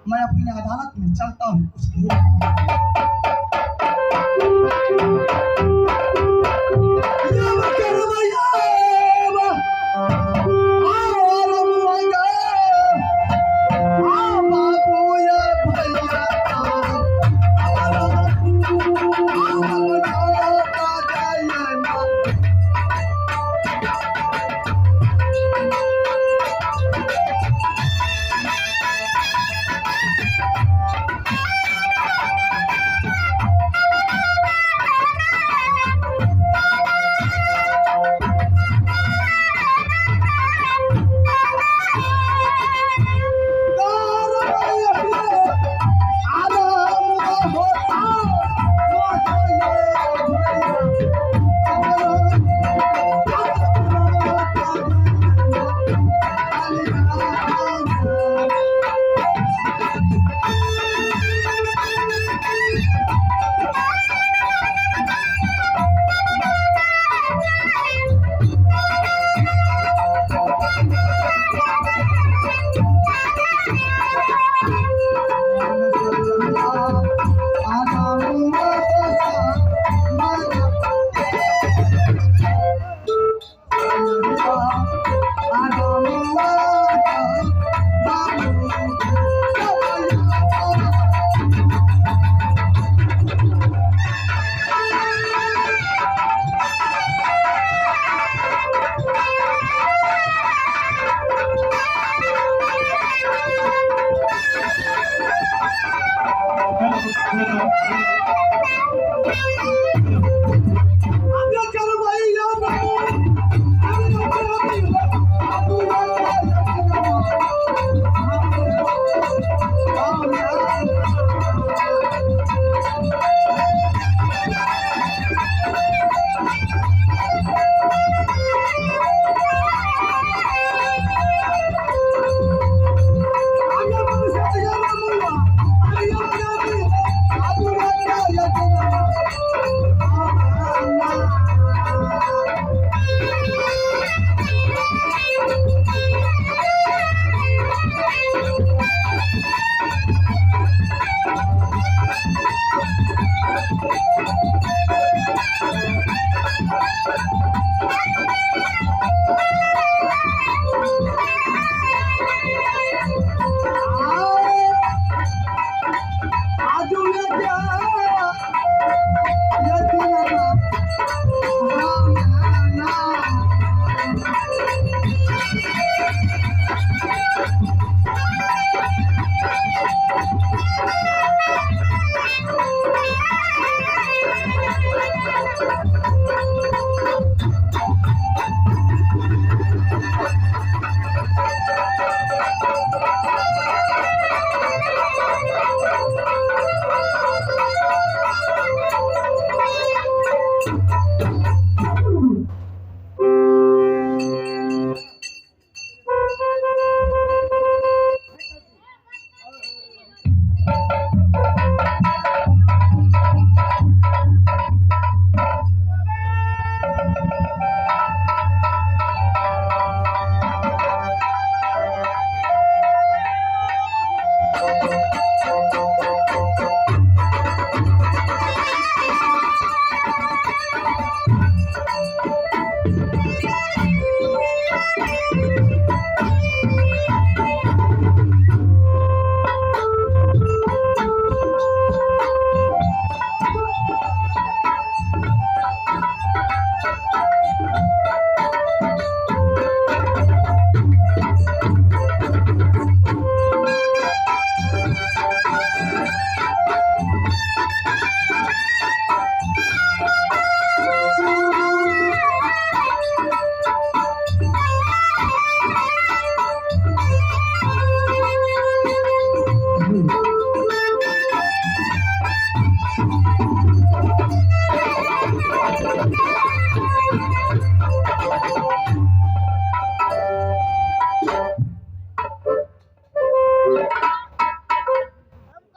मैं अपनी अदालत में चलता हूँ कुछ देर।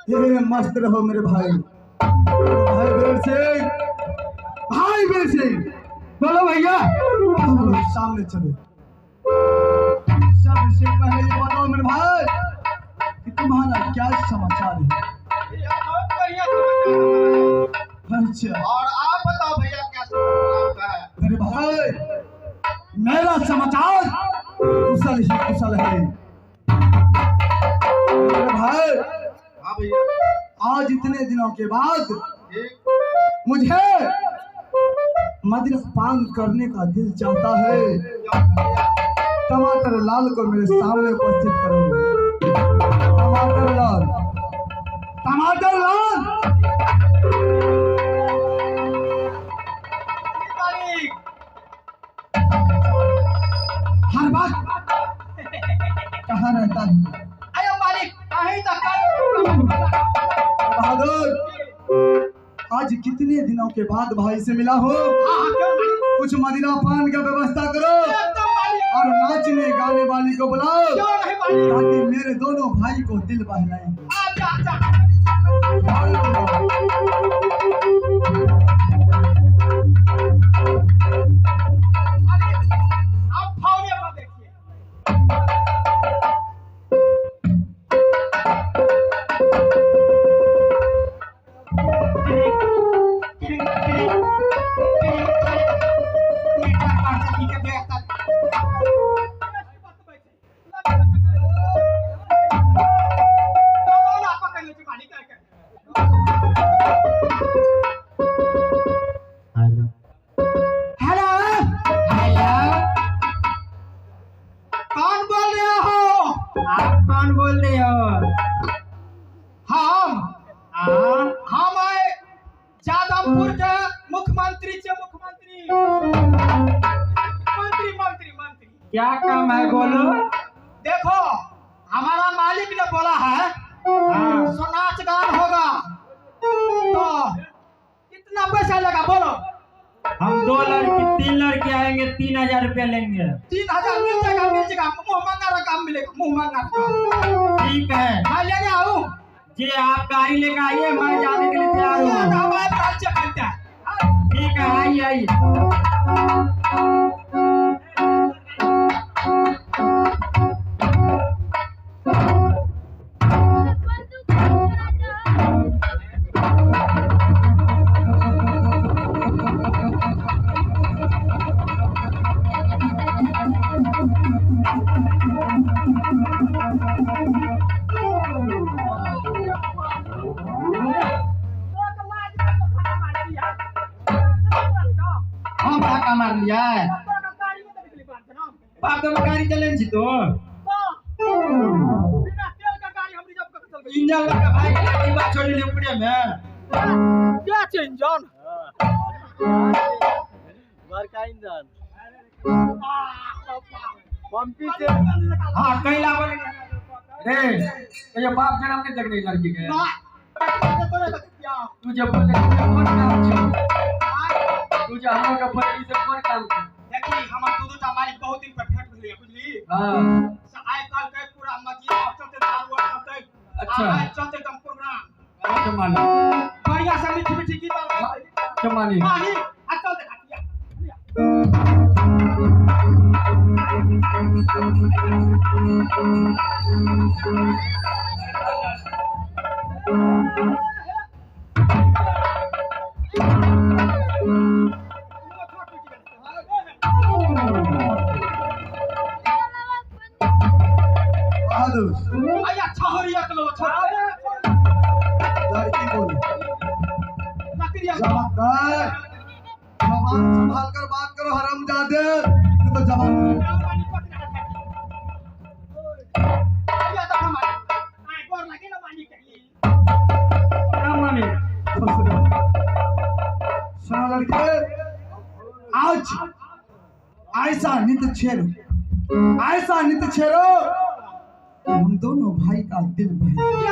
ये मस्त रहो मेरे भाई। भाई वीर सिंह, भाई वीर सिंह, बोलो भैया। सामने चलो। सबसे पहले ये बताओ मेरे भाई कि तुम्हारा क्या समाचार है? अच्छा, और आप बताओ भैया क्या समाचार है? मेरे भाई मेरा समाचार कुशल ही कुशल है मेरे भाई। हाँ भैया। आज इतने दिनों के बाद मुझे मदिरा पान करने का दिल चाहता है। टमाटर लाल को मेरे सामने उपस्थित करो। टमाटर लाल, टमाटर लाल। हर बात कहाँ रहता है? अरे मालिक कहीं तक बहादुर, आज कितने दिनों के बाद भाई से मिला हो। कुछ मदिरा पान का व्यवस्था करो और नाचने गाने वाली को बुलाओ ताकि मेरे दोनों भाई को दिल बहलाए। क्या काम है बोलो। देखो हमारा मालिक ने बोला है सो नाच गान होगा तो कितना पैसा लगा बोलो। हम 2 लड़की 3 लड़के आएंगे, 3000 रुपया लेंगे। 3000 मिल जाएगा मुँह मांगा काम मिलेगा मुँह मांगा। ठीक है मैं लेने आऊँ जी, आप गाड़ी लेकर आइए, मैं जाने के लिए तैयार हूँ। हमारे पास चलता है। ठीक है आइए आइए। हम धक्का मार लिया है। बाप तो गाड़ी चले जी तो इंजन लगा भाई गाड़ी बात छोड़ ले ऊपर में क्या इंजन बार का इंजन पंपी से हाँ कहीं ला बोले रे ये बाप जन्म के जग नहीं लड़की के तुझे बोले कौन काम छे तुझे हम का फरड़ी से कौन काम छे देखी हमार दूध मालिक बहुत दिन पर भेंट भेलिए बुझली। हां आय काल के पूरा मजिया चलते दारू चलते। अच्छा चलते तुम प्रोग्राम अच्छा मानी बढ़िया से मीठी मीठी गीत अच्छा मानी माही अकल देखा बहादुर छोरी अकलो लड़की बोली लकड़िया जवान संभाल कर बात करो हरामजादे। तो जवान सुनो लड़के, आज ऐसा नित छेड़ो कि हम दोनों भाई का दिल बहल